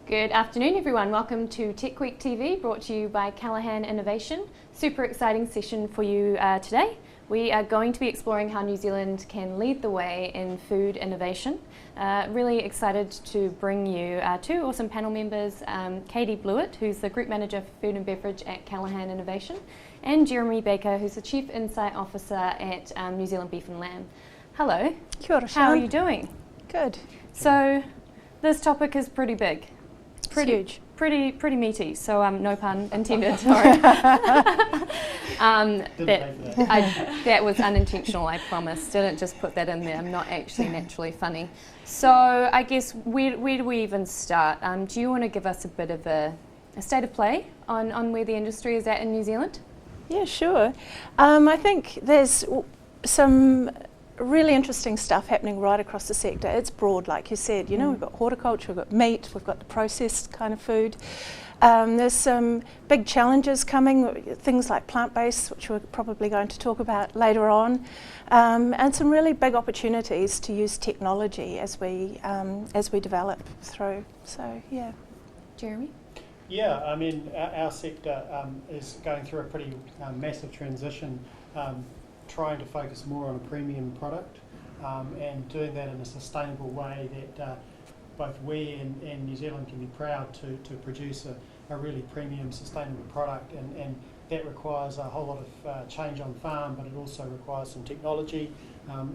Good afternoon everyone, welcome to Techweek TV, brought to you by Callaghan Innovation. Super exciting session for you today. We are going to be exploring how New Zealand can lead the way in food innovation. Really excited to bring you two awesome panel members, Katie Blewett, who's the Group Manager for Food and Beverage at Callaghan Innovation, and Jeremy Baker, who's the Chief Insight Officer at New Zealand Beef and Lamb. Hello. Kia ora, how are you doing? Good. So this topic is pretty big. Huge. Pretty meaty, so no pun intended, sorry. That was unintentional, I promise. Didn't just put that in there, I'm not actually naturally funny. So I guess where do we even start? Do you want to give us a bit of a state of play on where the industry is at in New Zealand? Yeah, sure. I think there's some really interesting stuff happening right across the sector. It's broad, like you said. You know, we've got horticulture, we've got meat, we've got the processed kind of food. There's some big challenges coming, things like plant-based, which we're probably going to talk about later on, and some really big opportunities to use technology as we develop through. So, yeah. Jeremy? Yeah, I mean, our sector is going through a pretty massive transition. Trying to focus more on a premium product and doing that in a sustainable way that both we and New Zealand can be proud to produce a really premium sustainable product, and that requires a whole lot of change on farm, but it also requires some technology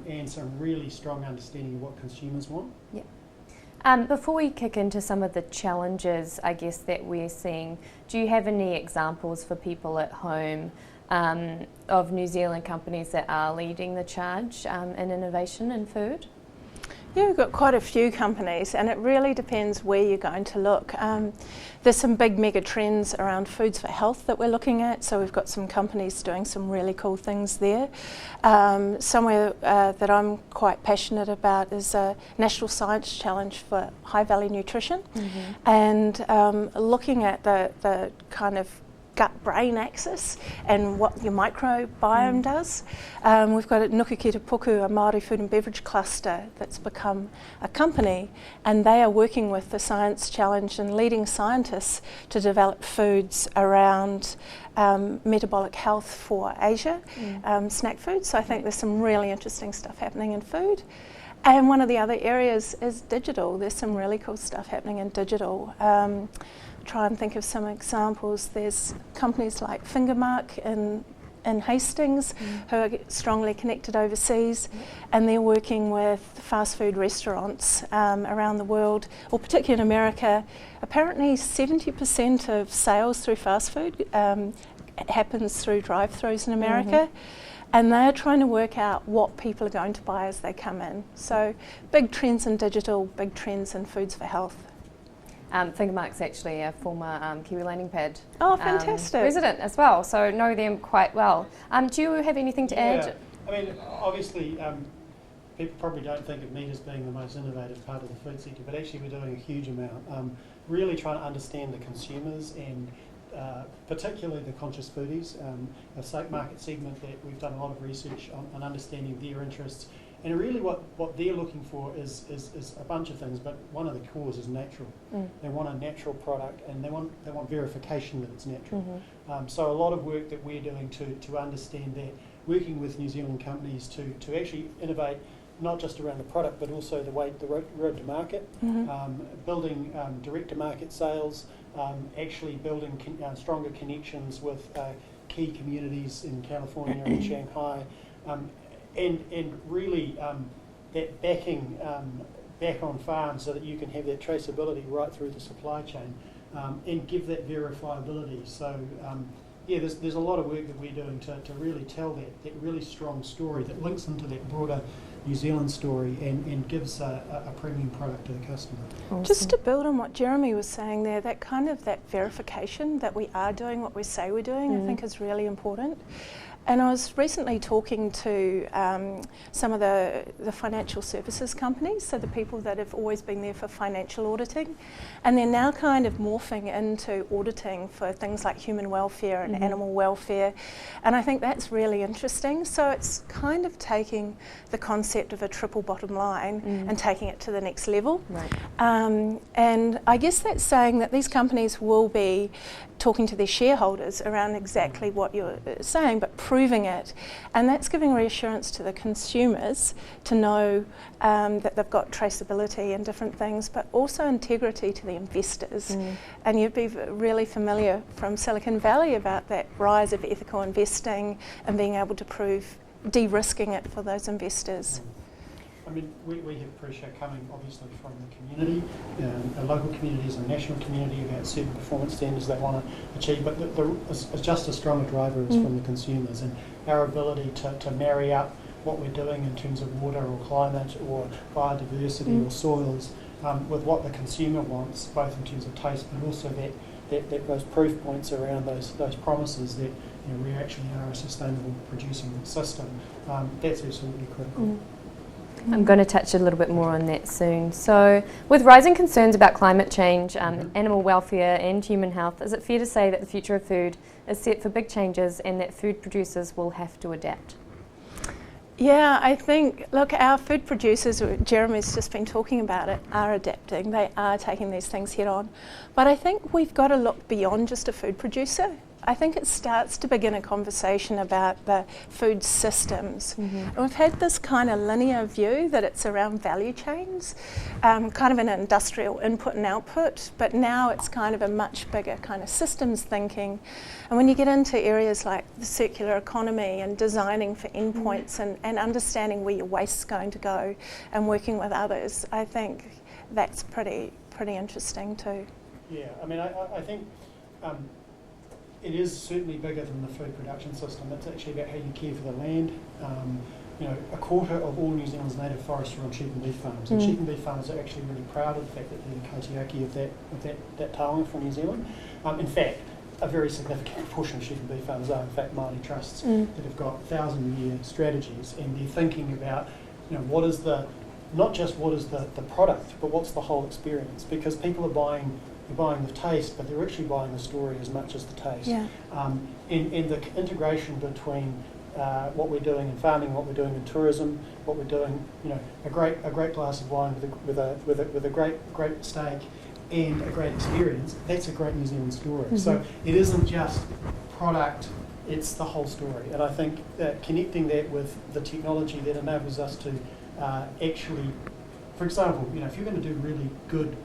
and some really strong understanding of what consumers want. Yeah. Before we kick into some of the challenges, I guess, that we're seeing, do you have any examples for people at home of New Zealand companies that are leading the charge in innovation in food? Yeah, we've got quite a few companies, and it really depends where you're going to look. There's some big mega trends around foods for health that we're looking at, so we've got some companies doing some really cool things there. Somewhere that I'm quite passionate about is a National Science Challenge for High Value Nutrition, and looking at the kind of gut-brain axis and what your microbiome does. We've got at Nukukita Puku, a Māori food and beverage cluster that's become a company, and they are working with the Science Challenge and leading scientists to develop foods around metabolic health for Asia, snack foods. So I think there's some really interesting stuff happening in food. And one of the other areas is digital. There's some really cool stuff happening in digital. Try and think of some examples. There's companies like Fingermark in Hastings who are strongly connected overseas, and they're working with fast food restaurants around the world, or particularly in America. Apparently 70% of sales through fast food happens through drive-thrus in America. And they're trying to work out what people are going to buy as they come in. So big trends in digital, big trends in foods for health. Fingermark's actually a former Kiwi Landing Pad resident as well, so know them quite well. Do you have anything to add? I mean, obviously, people probably don't think of meat as being the most innovative part of the food sector, but actually we're doing a huge amount. Really trying to understand the consumers and particularly the conscious foodies, a market segment that we've done a lot of research on understanding their interests. And really what they're looking for is a bunch of things, but one of the cores is natural. They want a natural product, and they want verification that it's natural. So a lot of work that we're doing to understand that, working with New Zealand companies to actually innovate, not just around the product, but also the road to market, building direct to market sales, actually building stronger connections with key communities in California and Shanghai, and really that backing back on farm so that you can have that traceability right through the supply chain, and give that verifiability. So yeah, there's a lot of work that we're doing to really tell that really strong story that links into that broader New Zealand story and gives a premium product to the customer. Awesome. Just to build on what Jeremy was saying there, that verification that we are doing what we say we're doing, I think is really important. And I was recently talking to some of the financial services companies, so the people that have always been there for financial auditing, and they're now kind of morphing into auditing for things like human welfare and animal welfare, and I think that's really interesting. So it's kind of taking the concept of a triple bottom line and taking it to the next level. Right. And I guess that's saying that these companies will be talking to their shareholders around exactly what you're saying, but proving it. And that's giving reassurance to the consumers to know that they've got traceability and different things, but also integrity to the investors. And you'd be really familiar from Silicon Valley about that rise of ethical investing and being able to prove de-risking it for those investors. I mean, we have pressure coming obviously from the community, a local communities and national community about certain performance standards they want to achieve, but just as strong a driver is from the consumers, and our ability to marry up what we're doing in terms of water or climate or biodiversity or soils with what the consumer wants, both in terms of taste but also that those proof points around those promises that we actually are a sustainable producing system. That's absolutely critical. I'm going to touch a little bit more on that soon. So, with rising concerns about climate change, animal welfare and human health, is it fair to say that the future of food is set for big changes and that food producers will have to adapt? Yeah, I think, look, our food producers, Jeremy's just been talking about it, are adapting. They are taking these things head on. But I think we've got to look beyond just a food producer. I think it starts to begin a conversation about the food systems. And we've had this kind of linear view that it's around value chains, kind of an industrial input and output, but now it's kind of a much bigger kind of systems thinking. And when you get into areas like the circular economy and designing for endpoints and understanding where your waste's going to go and working with others, I think that's pretty interesting too. Yeah, I mean, I think it is certainly bigger than the food production system. It's actually about how you care for the land. A quarter of all New Zealand's native forests are on sheep and beef farms, and sheep and beef farmers are actually really proud of the fact that they're the kaitiaki of that taonga from New Zealand. In fact, a very significant proportion of sheep and beef farmers are in fact Māori trusts that have got 1,000-year strategies, and they're thinking about what is not just what is the product, but what's the whole experience, because people are buying the taste, but they're actually buying the story as much as the taste. Yeah. And the integration between what we're doing in farming, what we're doing in tourism, what we're doing, a great glass of wine with a great steak and a great experience. That's a great New Zealand story. So it isn't just product; it's the whole story. And I think connecting that with the technology that enables us to actually, for example, if you're going to do really good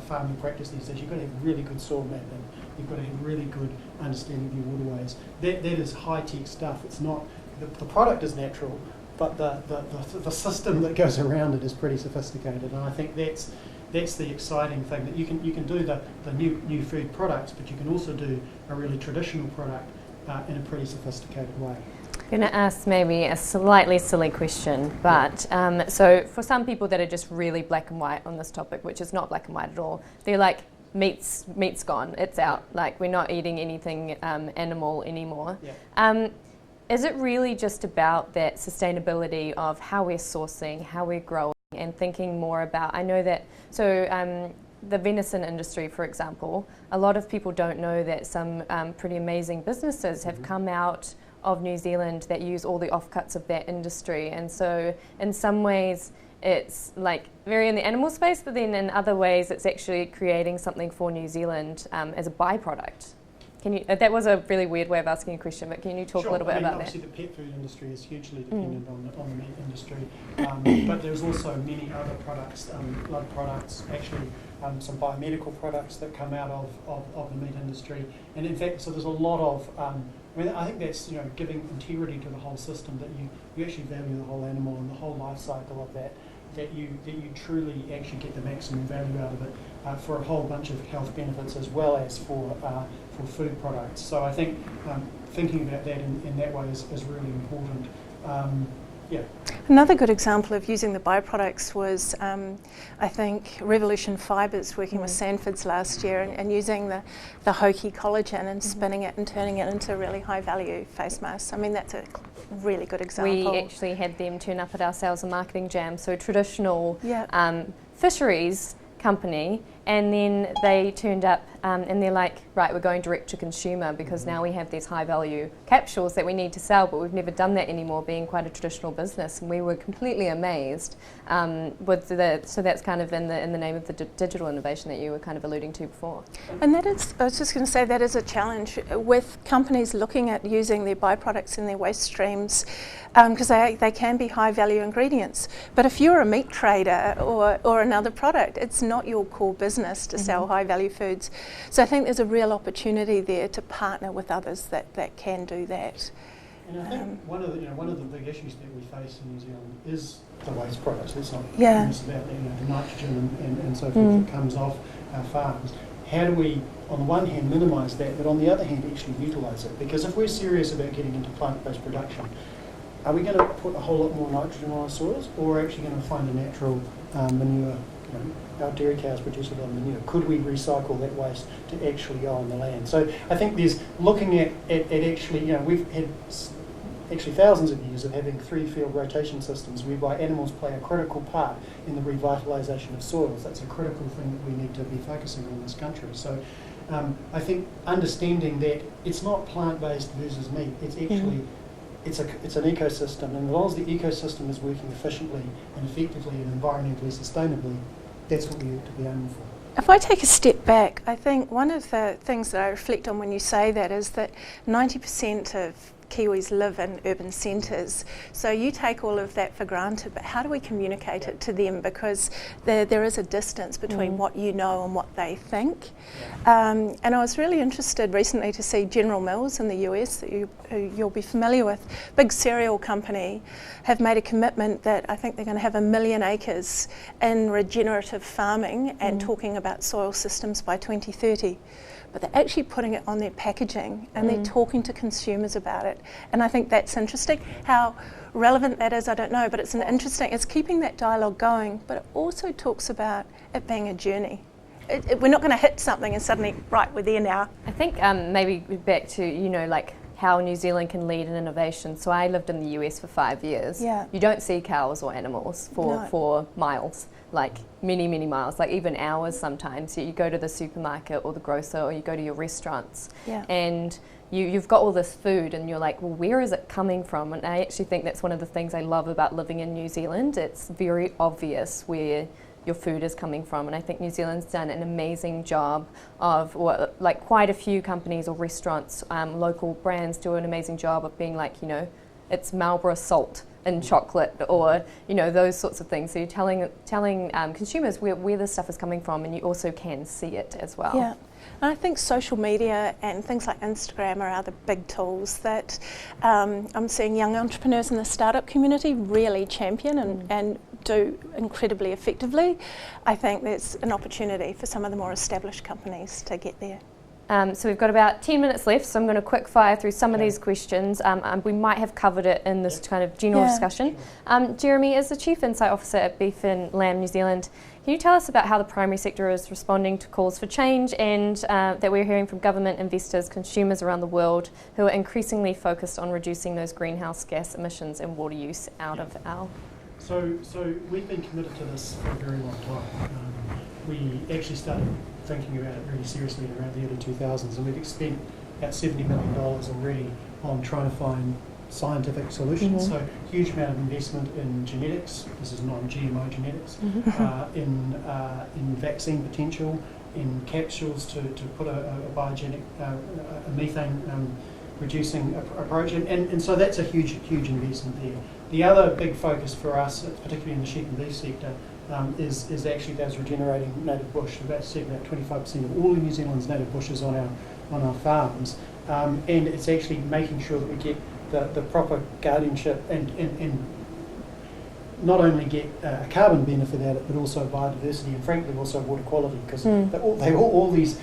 farming practice these days, you've got to have really good soil mapping, you've got to have really good understanding of your waterways. That is high-tech stuff. It's not, the product is natural, but the system that goes around it is pretty sophisticated, and I think that's the exciting thing, that you can do the new food products, but you can also do a really traditional product in a pretty sophisticated way. I'm going to ask maybe a slightly silly question, but so for some people that are just really black and white on this topic, which is not black and white at all, they're like, meat's gone, it's out, like we're not eating anything animal anymore. Yeah. Is it really just about that sustainability of how we're sourcing, how we're growing, and thinking more about, I know that, so the venison industry, for example, a lot of people don't know that some pretty amazing businesses have come out of New Zealand that use all the offcuts of that industry, and so in some ways it's like very in the animal space, but then in other ways it's actually creating something for New Zealand as a byproduct. Can you? That was a really weird way of asking a question, but can you talk a little bit about that? Obviously, the pet food industry is hugely dependent on the meat industry, but there's also many other products, blood products, actually some biomedical products that come out of the meat industry, and in fact, so there's a lot of. I think that's giving integrity to the whole system, that you actually value the whole animal and the whole life cycle of that you truly actually get the maximum value out of it for a whole bunch of health benefits as well as for food products. So I think thinking about that in that way is really important. Yeah. Another good example of using the byproducts was, I think, Revolution Fibres working with Sanford's last year and using the Hoki collagen and spinning it and turning it into really high value face masks. I mean, that's a really good example. We actually had them turn up at our sales and marketing jam, so traditional fisheries company, and then they turned up and they're like, right, we're going direct to consumer because now we have these high value capsules that we need to sell, but we've never done that anymore, being quite a traditional business, and we were completely amazed with so that's kind of in the name of the digital innovation that you were kind of alluding to before. And that is, I was just going to say, that is a challenge with companies looking at using their byproducts in their waste streams, because they can be high value ingredients. But if you're a meat trader or another product, it's not your core business to sell high value foods. So I think there's a real opportunity there to partner with others that can do that. And I think one of the big issues that we face in New Zealand is the waste products. Let's not miss about the nitrogen and so forth that comes off our farms. How do we, on the one hand, minimise that, but on the other hand, actually utilise it? Because if we're serious about getting into plant-based production, are we going to put a whole lot more nitrogen on our soils, or are we actually going to find a natural manure? Our dairy cows produce a lot of manure. Could we recycle that waste to actually go on the land? So I think there's looking at actually, we've had actually thousands of years of having 3 field rotation systems whereby animals play a critical part in the revitalisation of soils. That's a critical thing that we need to be focusing on in this country. So I think understanding that it's not plant-based versus meat, it's actually it's an ecosystem, and as long as the ecosystem is working efficiently and effectively and environmentally sustainably, that's what we ought to be aiming for. If I take a step back, I think one of the things that I reflect on when you say that is that 90% of Kiwis live in urban centres. So you take all of that for granted, but how do we communicate it to them? Because there is a distance between what you know and what they think. And I was really interested recently to see General Mills in the US, that you'll be familiar with, big cereal company, have made a commitment that I think they're going to have 1 million acres in regenerative farming and talking about soil systems by 2030. But they're actually putting it on their packaging and they're talking to consumers about it. And I think that's interesting. How relevant that is, I don't know, but it's keeping that dialogue going, but it also talks about it being a journey. We're not going to hit something and suddenly, right, we're there now. I think maybe back to, like how New Zealand can lead in innovation. So I lived in the US for 5 years. Yeah. You don't see cows or animals for miles. Like many, many miles, like even hours sometimes. You go to the supermarket or the grocer or you go to your restaurants and you've got all this food and you're like, well, where is it coming from? And I actually think that's one of the things I love about living in New Zealand. It's very obvious where your food is coming from, and I think New Zealand's done an amazing job of, like quite a few companies or restaurants, local brands do an amazing job of being like, it's Marlborough salt in chocolate, or those sorts of things. So you're telling consumers where this stuff is coming from, and you also can see it as well. Yeah, and I think social media and things like Instagram are other big tools that I'm seeing young entrepreneurs in the startup community really champion and do incredibly effectively. I think there's an opportunity for some of the more established companies to get there. So we've got about 10 minutes left, so I'm going to quick fire through some of these questions. We might have covered it in this kind of general discussion. Jeremy, as the Chief Insight Officer at Beef and Lamb New Zealand, can you tell us about how the primary sector is responding to calls for change and that we're hearing from government, investors, consumers around the world who are increasingly focused on reducing those greenhouse gas emissions and water use out of our... So we've been committed to this for a very long time. We actually started thinking about it really seriously around the early 2000s, and we've spent about $70 million already on trying to find scientific solutions. So huge amount of investment in genetics. This is non-GMO genetics, in vaccine potential, in capsules to put a biogenic, a methane reducing approach, and so that's a huge investment there. The other big focus for us, particularly in the sheep and beef sector, is actually those regenerating native bush. About 25% of all of New Zealand's native bushes on our farms, and it's actually making sure that we get the proper guardianship and not only get a carbon benefit out of it, but also biodiversity and frankly also water quality, because all these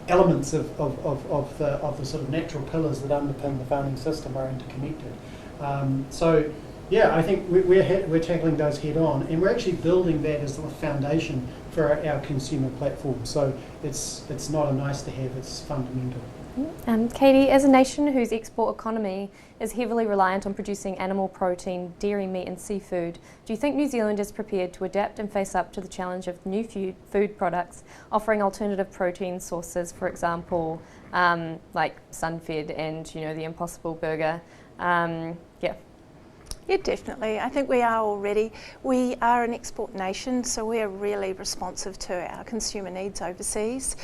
elements of the sort of natural pillars that underpin the farming system are interconnected. So Yeah, I think we're tackling those head on, and we're actually building that as the foundation for our consumer platform. So it's not a nice to have, it's fundamental. Katie, as a nation whose export economy is heavily reliant on producing animal protein, dairy, meat and seafood, do you think New Zealand is prepared to adapt and face up to the challenge of new food products offering alternative protein sources, for example, like Sunfed and the Impossible Burger? Yeah, definitely. I think we are already. We are an export nation, so we're really responsive to our consumer needs overseas.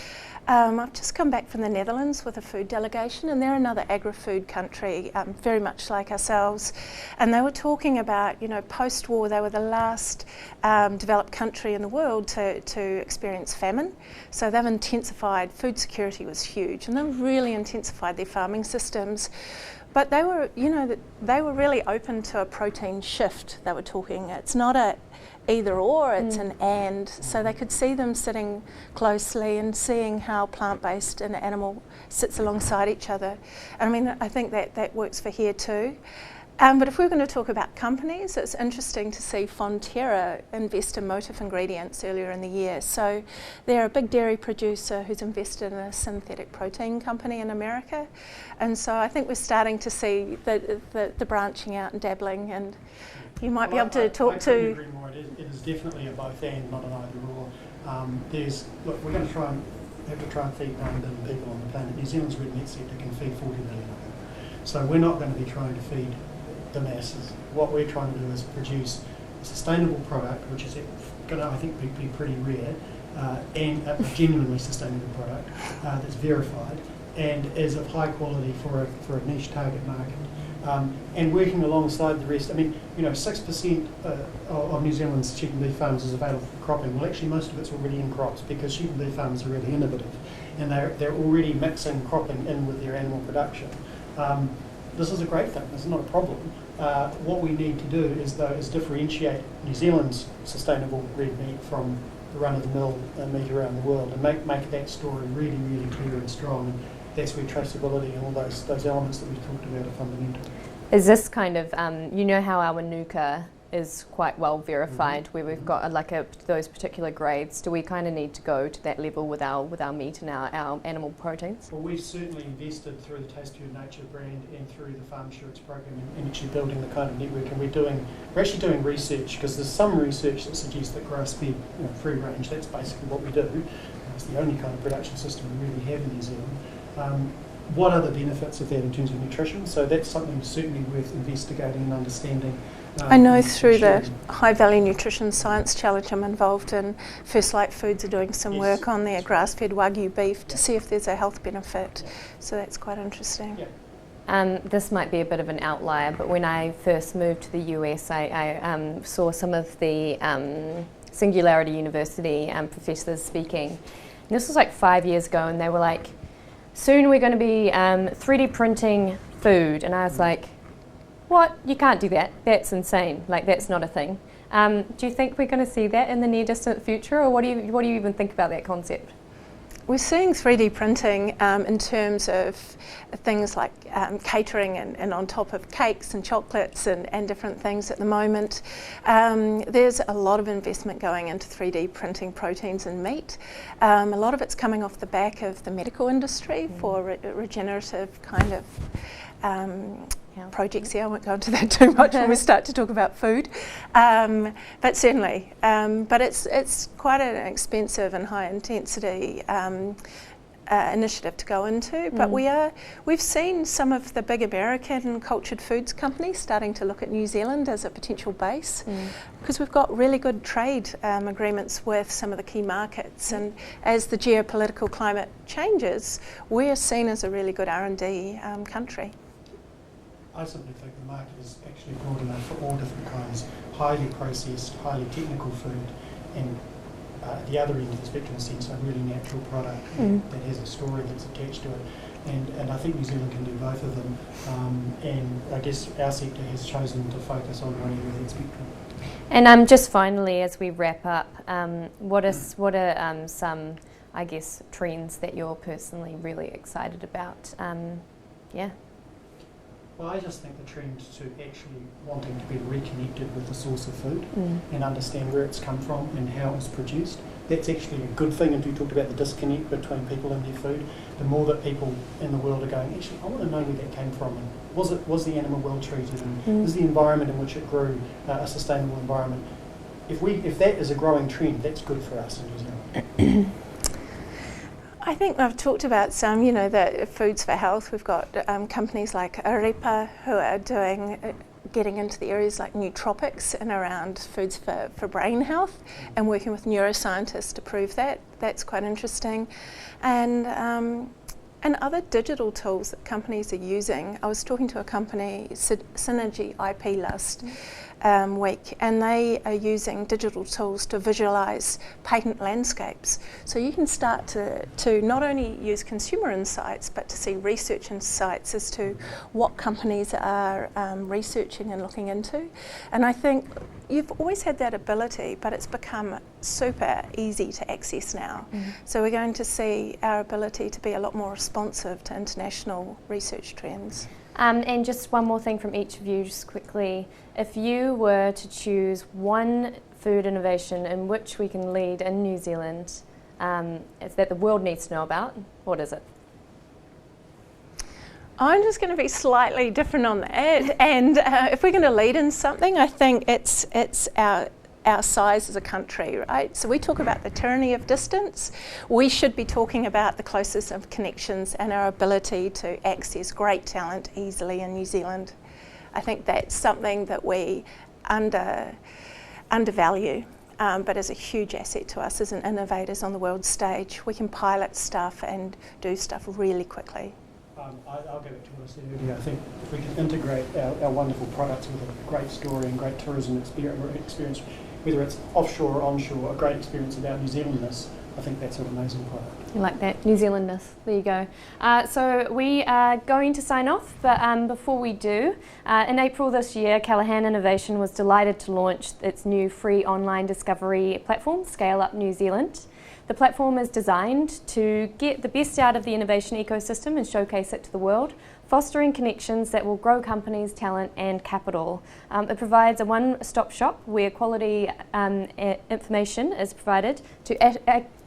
I've just come back from the Netherlands with a food delegation, and they're another agri-food country, very much like ourselves. And they were talking about, post-war, they were the last developed country in the world to experience famine. So they've intensified, food security was huge, and they've really intensified their farming systems. But they were, they were really open to a protein shift. They were talking, it's not a either or, it's an and. So they could see them sitting closely and seeing how plant-based and animal sits alongside each other. And I mean, I think that works for here too. But if we're going to talk about companies, it's interesting to see Fonterra invest in Motif Ingredients earlier in the year. So they're a big dairy producer who's invested in a synthetic protein company in America. And so I think we're starting to see the branching out and dabbling, and you might be able to talk to... I agree more. It is definitely a both and, not an either or. We're going to have to try and feed 9 billion people on the planet. New Zealand's red meat sector can feed 40 million of them. So we're not going to be trying to feed the masses. What we're trying to do is produce a sustainable product, which is going to, I think, be pretty rare, and a genuinely sustainable product that's verified and is of high quality for a niche target market. And working alongside the rest. I mean, 6% of New Zealand's sheep and beef farms is available for cropping. Well, actually, most of it's already in crops because sheep and beef farms are really innovative, and they're already mixing cropping in with their animal production. This is a great thing. This is not a problem. What we need to do is differentiate New Zealand's sustainable red meat from the run-of-the-mill meat around the world, and make that story really, really clear and strong. And that's where traceability and all those elements that we talked about are fundamental. Is this kind of, how our Manuka is quite well verified, where we've got those particular grades? Do we kind of need to go to that level with our meat and our animal proteins? Well, we've certainly invested through the Taste Pure Nature brand and through the Farm Assurance program in actually building the kind of network, and we're actually doing research, because there's some research that suggests that grass-fed, free range, that's basically what we do. It's the only kind of production system we really have in New Zealand. What are the benefits of that in terms of nutrition? So that's something certainly worth investigating and understanding. I know through the High Value Nutrition Science Challenge I'm involved in, First Light Foods are doing some work on their grass-fed Wagyu beef to see if there's a health benefit. So that's quite interesting. This might be a bit of an outlier, but when I first moved to the US, I saw some of the Singularity University professors speaking. And this was like 5 years ago, and they were like, soon we're going to be 3D printing food. And I was like, what? You can't do that. That's insane. That's not a thing. Do you think we're going to see that in the near distant future, or what do you even think about that concept? We're seeing 3D printing in terms of things like catering and on top of cakes and chocolates and different things at the moment. There's a lot of investment going into 3D printing proteins and meat. A lot of it's coming off the back of the medical industry for regenerative kind of projects here. I won't go into that too much when we start to talk about food, but certainly. But it's quite an expensive and high intensity initiative to go into. But we've seen some of the big American cultured foods companies starting to look at New Zealand as a potential base, because we've got really good trade agreements with some of the key markets, and as the geopolitical climate changes, we're seen as a really good R&D country. I simply think the market is actually broad enough for all different kinds, highly processed, highly technical food, and the other end of the spectrum, in a sense, a really natural product that has a story that's attached to it. And I think New Zealand can do both of them. And I guess our sector has chosen to focus on one end of that spectrum. And just finally, as we wrap up, what are some, I guess, trends that you're personally really excited about? Well, I just think the trend to actually wanting to be reconnected with the source of food and understand where it's come from and how it's produced, that's actually a good thing. And you talked about the disconnect between people and their food. The more that people in the world are going, actually, I want to know where that came from. And was the animal well treated? And is the environment in which it grew a sustainable environment? If that is a growing trend, that's good for us in New Zealand. I think I've talked about some, the foods for health. We've got companies like Arepa who are getting into the areas like nootropics and around foods for brain health and working with neuroscientists to prove that. That's quite interesting. And other digital tools that companies are using. I was talking to a company, Synergy IP last week, and they are using digital tools to visualise patent landscapes. So you can start to not only use consumer insights, but to see research insights as to what companies are researching and looking into. And I think you've always had that ability, but it's become super easy to access now. So we're going to see our ability to be a lot more responsive to international research trends. And just one more thing from each of you, just quickly. If you were to choose one food innovation in which we can lead in New Zealand, that the world needs to know about, what is it? I'm just going to be slightly different on that. And if we're going to lead in something, I think it's our size as a country, right? So we talk about the tyranny of distance. We should be talking about the closest of connections and our ability to access great talent easily in New Zealand. I think that's something that we undervalue, but is a huge asset to us as an innovators on the world stage. We can pilot stuff and do stuff really quickly. I'll go back to what I said earlier. I think if we can integrate our wonderful products with a great story and great tourism experience, whether it's offshore or onshore, a great experience about New Zealandness, I think that's an amazing product. You like that, New Zealandness. There you go. So we are going to sign off, but before we do, in April this year, Callaghan Innovation was delighted to launch its new free online discovery platform, Scale Up New Zealand. The platform is designed to get the best out of the innovation ecosystem and showcase it to the world, fostering connections that will grow companies, talent and capital. It provides a one-stop shop where quality information is provided to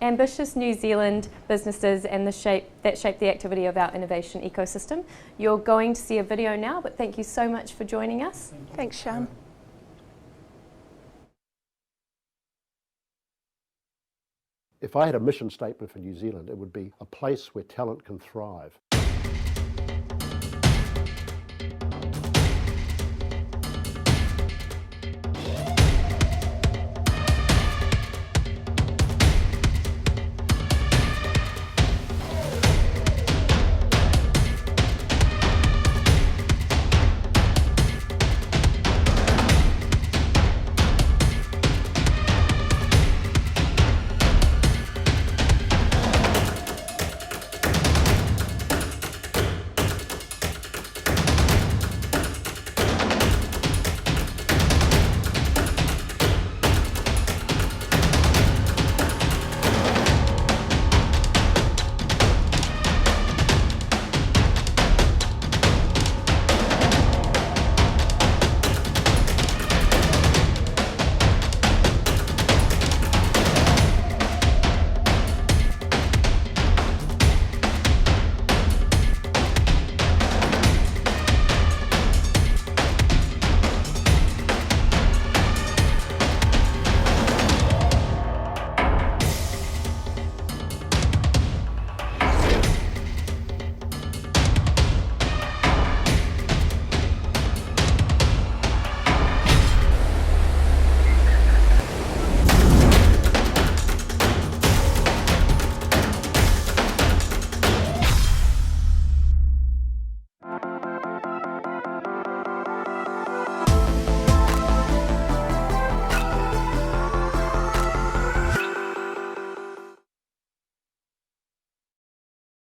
ambitious New Zealand businesses and that shape the activity of our innovation ecosystem. You're going to see a video now, but thank you so much for joining us. Thanks, Sean. If I had a mission statement for New Zealand, it would be a place where talent can thrive.